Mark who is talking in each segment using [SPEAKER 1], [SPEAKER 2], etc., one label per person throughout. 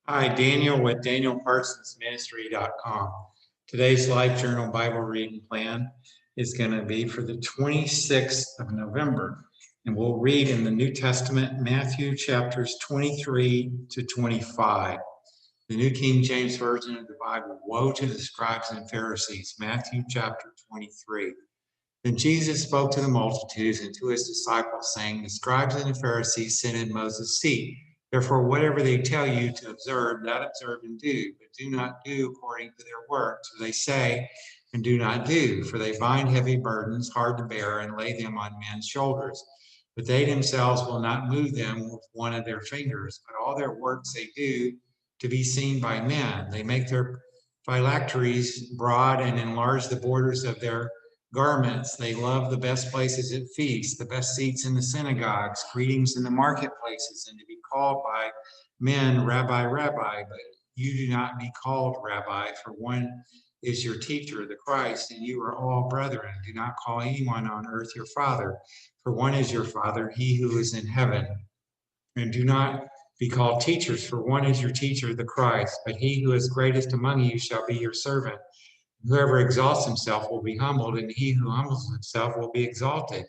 [SPEAKER 1] Hi, Daniel with DanielParsonsMinistry.com. Today's Life Journal Bible reading plan is going to be for the 26th of November. And we'll read in the New Testament, Matthew chapters 23 to 25. The New King James Version of the Bible, Woe to the scribes and Pharisees, Matthew chapter 23. Then Jesus spoke to the multitudes and to his disciples, saying, The scribes and the Pharisees sit in Moses' seat. Therefore, whatever they tell you to observe, that observe and do, but do not do according to their works, for they say and do not do. For they bind heavy burdens, hard to bear, and lay them on men's shoulders. But they themselves will not move them with one of their fingers, but all their works they do to be seen by men. They make their phylacteries broad and enlarge the borders of their garments. They love the best places at feasts, the best seats in the synagogues, greetings in the marketplaces, and to be called by men, Rabbi, Rabbi. But you do not be called Rabbi, for one is your teacher, the Christ, and you are all brethren. Do not call anyone on earth your father, for one is your Father, he who is in heaven. And do not be called teachers, for one is your teacher, the Christ. But he who is greatest among you shall be your servant. Whoever exalts himself will be humbled, and he who humbles himself will be exalted.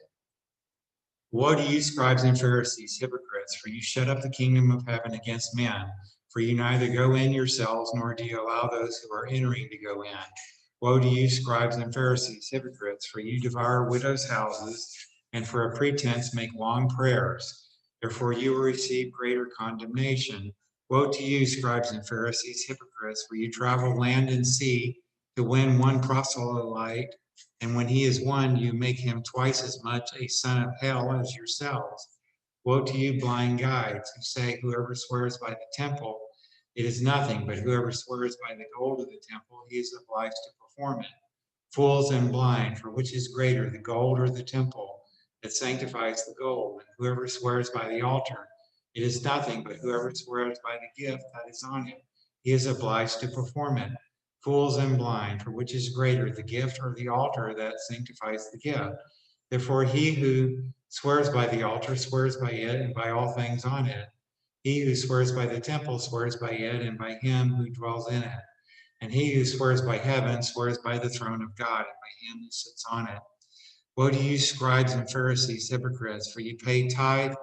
[SPEAKER 1] Woe to you, scribes and Pharisees, hypocrites, for you shut up the kingdom of heaven against men. For you neither go in yourselves, nor do you allow those who are entering to go in. Woe to you, scribes and Pharisees, hypocrites, for you devour widows' houses, and for a pretense make long prayers. Therefore you will receive greater condemnation. Woe to you, scribes and Pharisees, hypocrites, for you travel land and sea to win one proselyte, and when he is won, you make him twice as much a son of hell as yourselves. Woe to you, blind guides, who say, Whoever swears by the temple, it is nothing, but whoever swears by the gold of the temple, he is obliged to perform it. Fools and blind, for which is greater, the gold or the temple that sanctifies the gold? And whoever swears by the altar, it is nothing, but whoever swears by the gift that is on it, he is obliged to perform it. Fools and blind, for which is greater, the gift or the altar that sanctifies the gift? Therefore, he who swears by the altar swears by it and by all things on it. He who swears by the temple swears by it and by him who dwells in it. And he who swears by heaven swears by the throne of God and by him who sits on it. Woe to you, scribes and Pharisees, hypocrites, for you pay tithe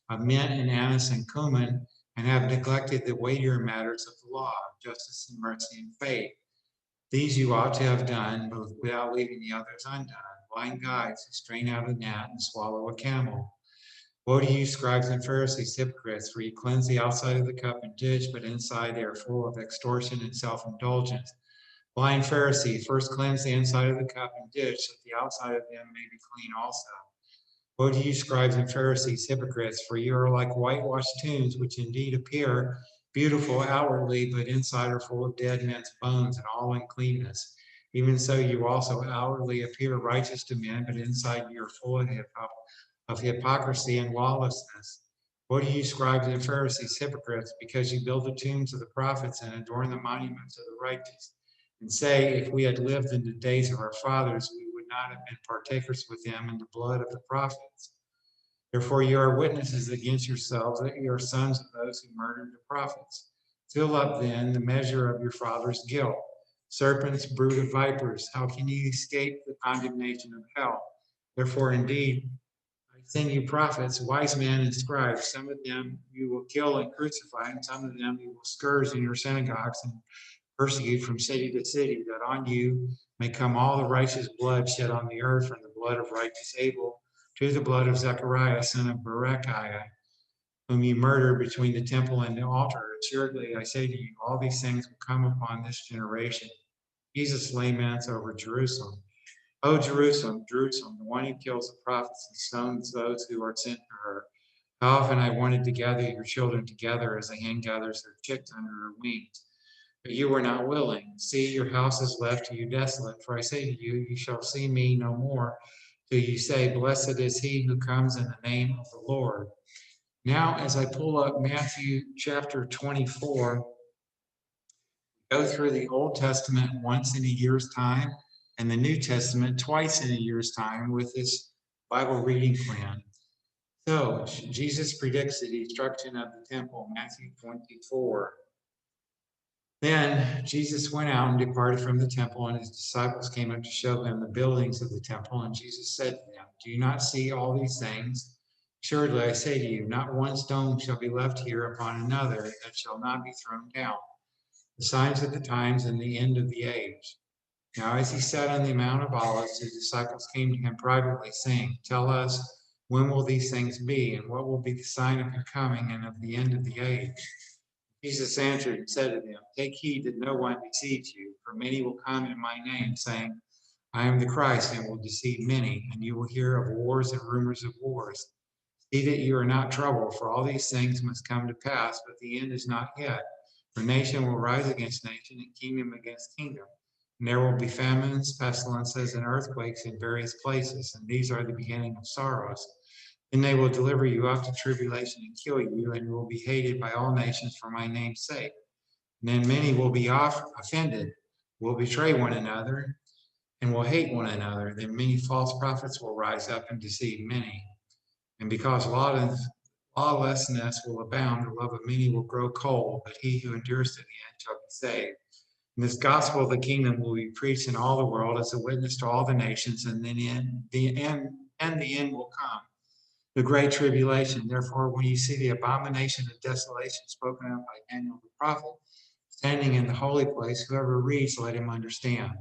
[SPEAKER 1] of mint and anise and cumin, and have neglected the weightier matters of the law, justice and mercy and faith. These you ought to have done, but without leaving the others undone. Blind guides who strain out a gnat and swallow a camel. Woe to you, scribes and Pharisees, hypocrites, for you cleanse the outside of the cup and dish, but inside they are full of extortion and self-indulgence. Blind Pharisee, first cleanse the inside of the cup and dish, that the outside of them may be clean also. Woe to you, scribes and Pharisees, hypocrites, for you are like whitewashed tombs, which indeed appear beautiful outwardly, but inside are full of dead men's bones and all uncleanness. Even so, you also outwardly appear righteous to men, but inside you are full of hypocrisy and lawlessness. Woe to you, scribes and Pharisees, hypocrites, because you build the tombs of the prophets and adorn the monuments of the righteous, and say, If we had lived in the days of our fathers, we would not have been partakers with them in the blood of the prophets. Therefore, you are witnesses against yourselves that you are sons of those who murdered the prophets. Fill up then the measure of your father's guilt. Serpents, brood of vipers, how can you escape the condemnation of hell? Therefore, indeed, I send you prophets, wise men, and scribes. Some of them you will kill and crucify, and some of them you will scourge in your synagogues and persecute from city to city, that on you may come all the righteous blood shed on the earth, from the blood of righteous Abel to the blood of Zechariah, son of Berechiah, whom you murdered between the temple and the altar. Assuredly, I say to you, all these things will come upon this generation. Jesus laments over Jerusalem. O Jerusalem, Jerusalem, the one who kills the prophets and stones those who are sent to her. How often I wanted to gather your children together as a hen gathers their chicks under her wings. But you were not willing. See, your house is left to you desolate. For I say to you, you shall see me no more till you say, Blessed is he who comes in the name of the Lord. Now, as I pull up Matthew chapter 24, go through the Old Testament once in a year's time and the New Testament twice in a year's time with this Bible reading plan. So, Jesus predicts the destruction of the temple, Matthew 24. Then Jesus went out and departed from the temple, and his disciples came up to show him the buildings of the temple. And Jesus said to them, "Do you not see all these things? Surely I say to you, not one stone shall be left here upon another that shall not be thrown down. The signs of the times and the end of the age." Now, as he sat on the Mount of Olives, his disciples came to him privately, saying, "Tell us, when will these things be, and what will be the sign of your coming and of the end of the age?" Jesus answered and said to them, "Take heed that no one deceives you, for many will come in my name, saying, 'I am the Christ,' and will deceive many. And you will hear of wars and rumors of wars. See that you are not troubled, for all these things must come to pass, but the end is not yet. For nation will rise against nation, and kingdom against kingdom. And there will be famines, pestilences, and earthquakes in various places, and these are the beginning of sorrows. Then they will deliver you up to tribulation and kill you, and you will be hated by all nations for my name's sake. And then many will be offended, will betray one another, and will hate one another. Then many false prophets will rise up and deceive many. And because lawlessness will abound, the love of many will grow cold, but he who endures to the end shall be saved. And this gospel of the kingdom will be preached in all the world as a witness to all the nations, and then the end will come, the great tribulation. Therefore, when you see the abomination of desolation spoken of by Daniel the prophet, standing in the holy place, whoever reads, let him understand.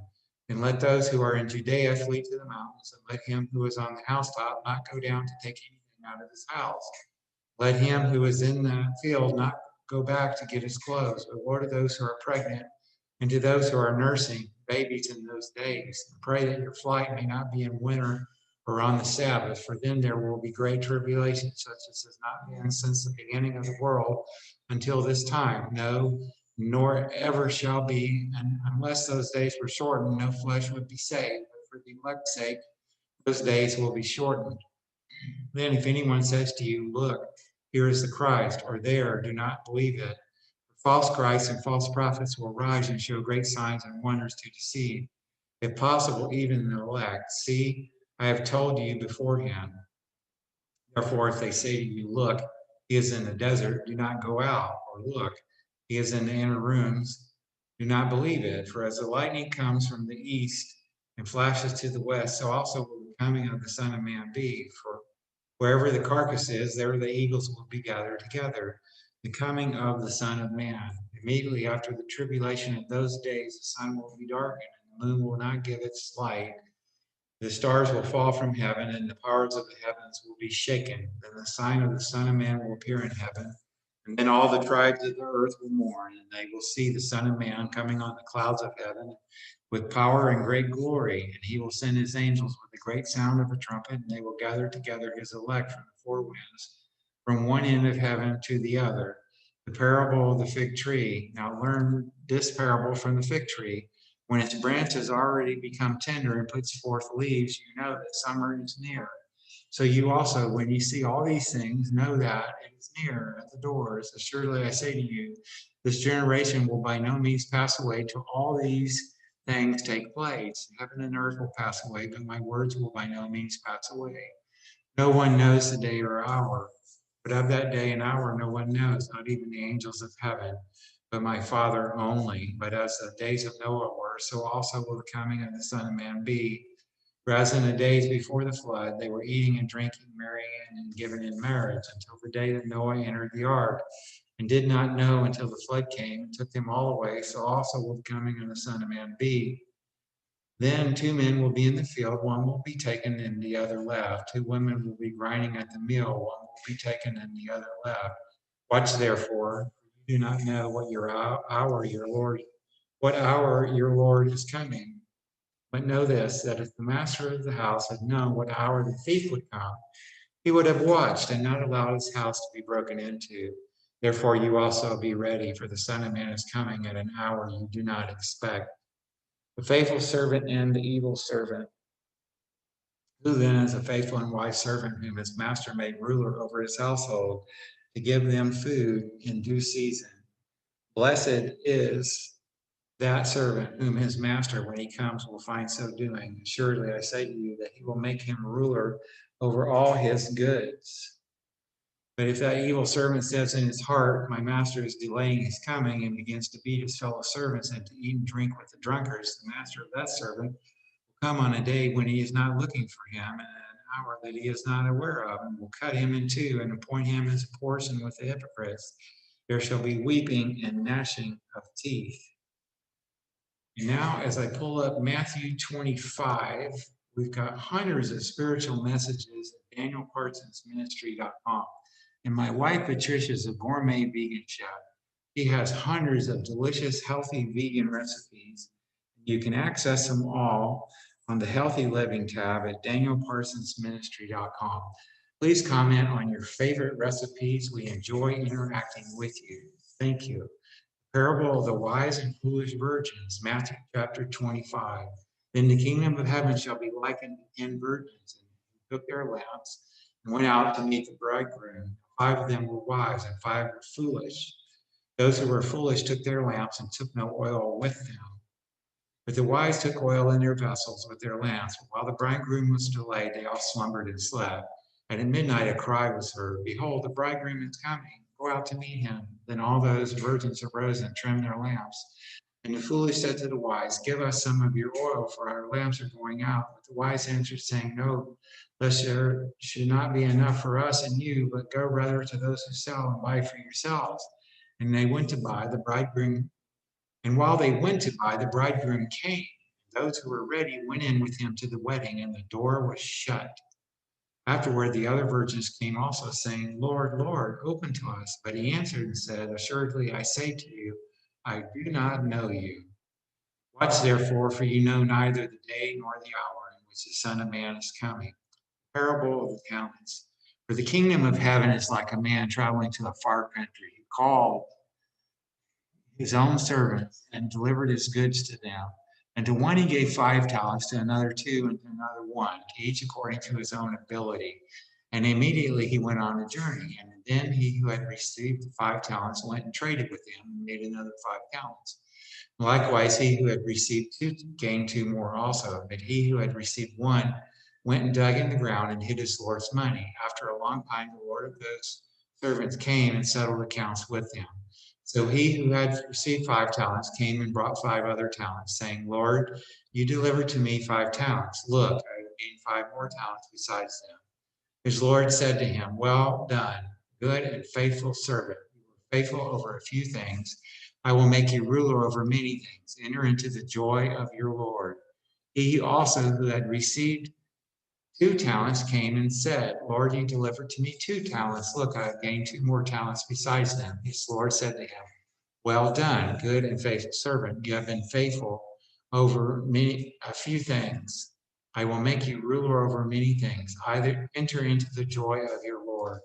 [SPEAKER 1] And let those who are in Judea flee to the mountains, and let him who is on the housetop not go down to take anything out of his house. Let him who is in the field not go back to get his clothes, but woe to those who are pregnant and to those who are nursing babies in those days. And pray that your flight may not be in winter or on the Sabbath, for then there will be great tribulation, such as has not been since the beginning of the world until this time. No, nor ever shall be, and unless those days were shortened, no flesh would be saved. But for the elect's sake, those days will be shortened. Then if anyone says to you, "Look, here is the Christ," or "There," do not believe it. False Christs and false prophets will rise and show great signs and wonders to deceive, if possible, even the elect. See, I have told you beforehand. Therefore, if they say to you, "Look, he is in the desert," do not go out, or "Look, he is in the inner rooms," do not believe it. For as the lightning comes from the east and flashes to the west, so also will the coming of the Son of Man be. For wherever the carcass is, there the eagles will be gathered together. The coming of the Son of Man. Immediately after the tribulation of those days, the sun will be darkened, and the moon will not give its light. The stars will fall from heaven, and the powers of the heavens will be shaken. Then the sign of the Son of Man will appear in heaven, and then all the tribes of the earth will mourn, and they will see the Son of Man coming on the clouds of heaven with power and great glory. And he will send his angels with a great sound of a trumpet, and they will gather together his elect from the four winds, from one end of heaven to the other. The parable of the fig tree. Now learn this parable from the fig tree. When its branch has already become tender and puts forth leaves, you know that summer is near. So you also, when you see all these things, know that it is near at the doors. Assuredly, I say to you, this generation will by no means pass away till all these things take place. Heaven and earth will pass away, but my words will by no means pass away. No one knows the day or hour, but of that day and hour no one knows, not even the angels of heaven, but my Father only. But as the days of Noah were, so also will the coming of the Son of Man be. For as in the days before the flood, they were eating and drinking, marrying and given in marriage, until the day that Noah entered the ark, and did not know until the flood came and took them all away, so also will the coming of the Son of Man be. Then two men will be in the field, one will be taken and the other left. Two women will be grinding at the mill, one will be taken and the other left. Watch therefore, you do not know what hour your Lord is coming. But know this, that if the master of the house had known what hour the thief would come, he would have watched and not allowed his house to be broken into. Therefore you also be ready, for the Son of Man is coming at an hour you do not expect. The faithful servant and the evil servant. Who then is a faithful and wise servant whom his master made ruler over his household to give them food in due season? Blessed is that servant whom his master, when he comes, will find so doing. Surely I say to you that he will make him ruler over all his goods. But if that evil servant says in his heart, my master is delaying his coming, and begins to beat his fellow servants and to eat and drink with the drunkards, the master of that servant will come on a day when he is not looking for him, and an hour that he is not aware of, and will cut him in two and appoint him as a portion with the hypocrites. There shall be weeping and gnashing of teeth. And now, as I pull up Matthew 25, we've got hundreds of spiritual messages at danielparsonsministry.com. And my wife, Patricia, is a gourmet vegan chef. She has hundreds of delicious, healthy vegan recipes. You can access them all on the Healthy Living tab at danielparsonsministry.com. Please comment on your favorite recipes. We enjoy interacting with you. Thank you. Parable of the wise and foolish virgins, Matthew chapter 25. Then the kingdom of heaven shall be likened to 10 virgins, who took their lamps and went out to meet the bridegroom. 5 of them were wise and 5 were foolish. Those who were foolish took their lamps and took no oil with them. But the wise took oil in their vessels with their lamps. While the bridegroom was delayed, they all slumbered and slept. And at midnight a cry was heard, behold, the bridegroom is coming. Go out to meet him. Then all those virgins arose and trimmed their lamps. And the foolish said to the wise, give us some of your oil, for our lamps are going out. But the wise answered, saying, no, lest there should not be enough for us and you, but go rather to those who sell and buy for yourselves. And they went to buy. The bridegroom And while they went to buy, the bridegroom came. Those who were ready went in with him to the wedding, and the door was shut. Afterward, the other virgins came also, saying, Lord, Lord, open to us. But he answered and said, assuredly, I say to you, I do not know you. Watch therefore, for you know neither the day nor the hour in which the Son of Man is coming. Parable of the talents. For the kingdom of heaven is like a man traveling to a far country, who called his own servants and delivered his goods to them. And to one he gave 5 talents, to another 2, and to another 1, to each according to his own ability. And immediately he went on a journey. And then he who had received the 5 talents went and traded with them and made another 5 talents. Likewise, he who had received 2 gained 2 more also. But he who had received 1 went and dug in the ground and hid his Lord's money. After a long time, the Lord of those servants came and settled accounts with them. So he who had received 5 talents came and brought 5 other talents, saying, Lord, you delivered to me 5 talents. Look, I have gained 5 more talents besides them. His Lord said to him, well done, good and faithful servant. You were faithful over a few things. I will make you ruler over many things. Enter into the joy of your Lord. He also who had received 2 talents came and said, Lord, you delivered to me 2 talents. Look, I have gained 2 more talents besides them. His Lord said to him, well done, good and faithful servant. You have been faithful over a few things. I will make you ruler over many things. Either enter into the joy of your Lord.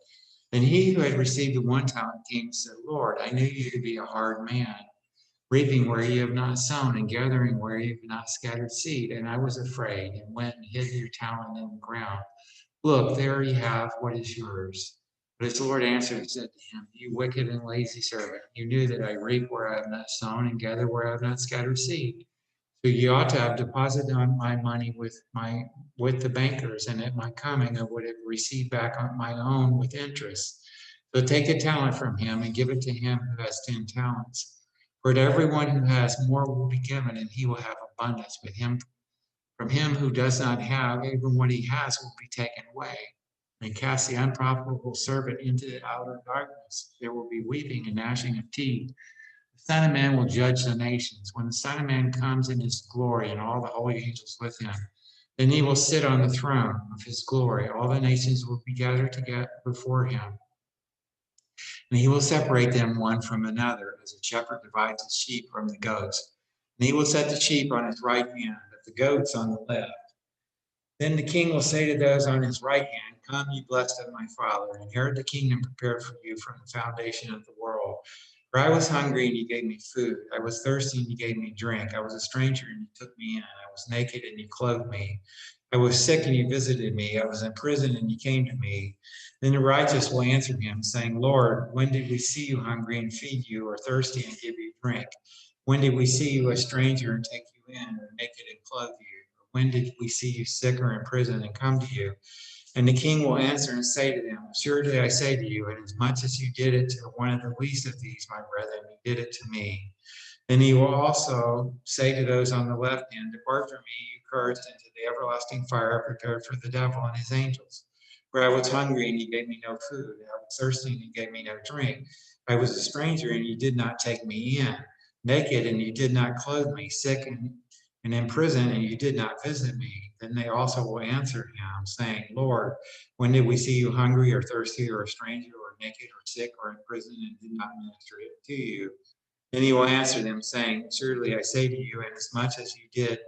[SPEAKER 1] Then he who had received the 1 talent came and said, Lord, I knew you to be a hard man, reaping where you have not sown and gathering where you have not scattered seed. And I was afraid and went and hid your talent in the ground. Look, there you have what is yours. But his Lord answered and said to him, you wicked and lazy servant, you knew that I reap where I have not sown and gather where I have not scattered seed. So you ought to have deposited on my money with the bankers, and at my coming I would have received back on my own with interest. So take a talent from him and give it to him who has 10 talents. For to everyone who has, more will be given, and he will have abundance. But from him who does not have, even what he has will be taken away. And cast the unprofitable servant into the outer darkness. There will be weeping and gnashing of teeth. The Son of Man will judge the nations. When the Son of Man comes in his glory and all the holy angels with him, then he will sit on the throne of his glory. All the nations will be gathered together before him. And he will separate them one from another, as a shepherd divides his sheep from the goats. And he will set the sheep on his right hand, but the goats on the left. Then the king will say to those on his right hand, come, ye blessed of my Father, inherit the kingdom prepared for you from the foundation of the world. For I was hungry, and you gave me food. I was thirsty, and you gave me drink. I was a stranger, and you took me in. I was naked, and you clothed me. I was sick, and you visited me. I was in prison, and you came to me. Then the righteous will answer him, saying, Lord, when did we see you hungry and feed you, or thirsty and give you drink? When did we see you a stranger and take you in, or naked and clothe you? Or when did we see you sick or in prison and come to you? And the king will answer and say to them, assuredly I say to you, inasmuch as you did it to one of the least of these, my brethren, you did it to me. Then he will also say to those on the left hand, depart from me, you cursed, into the everlasting fire prepared for the devil and his angels. For I was hungry, and you gave me no food. I was thirsty, and you gave me no drink. I was a stranger, and you did not take me in. Naked, and you did not clothe me. Sick, and in prison, and you did not visit me. Then they also will answer him, saying, Lord, when did we see you hungry or thirsty or a stranger or naked or sick or in prison and did not minister it to you? Then he will answer them, saying, surely I say to you, inasmuch as you did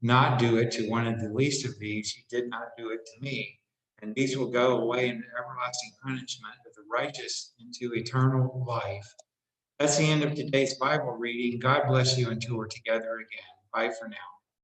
[SPEAKER 1] not do it to one of the least of these, you did not do it to me. And these will go away into everlasting punishment, but the righteous into eternal life. That's the end of today's Bible reading. God bless you until we're together again. Bye for now.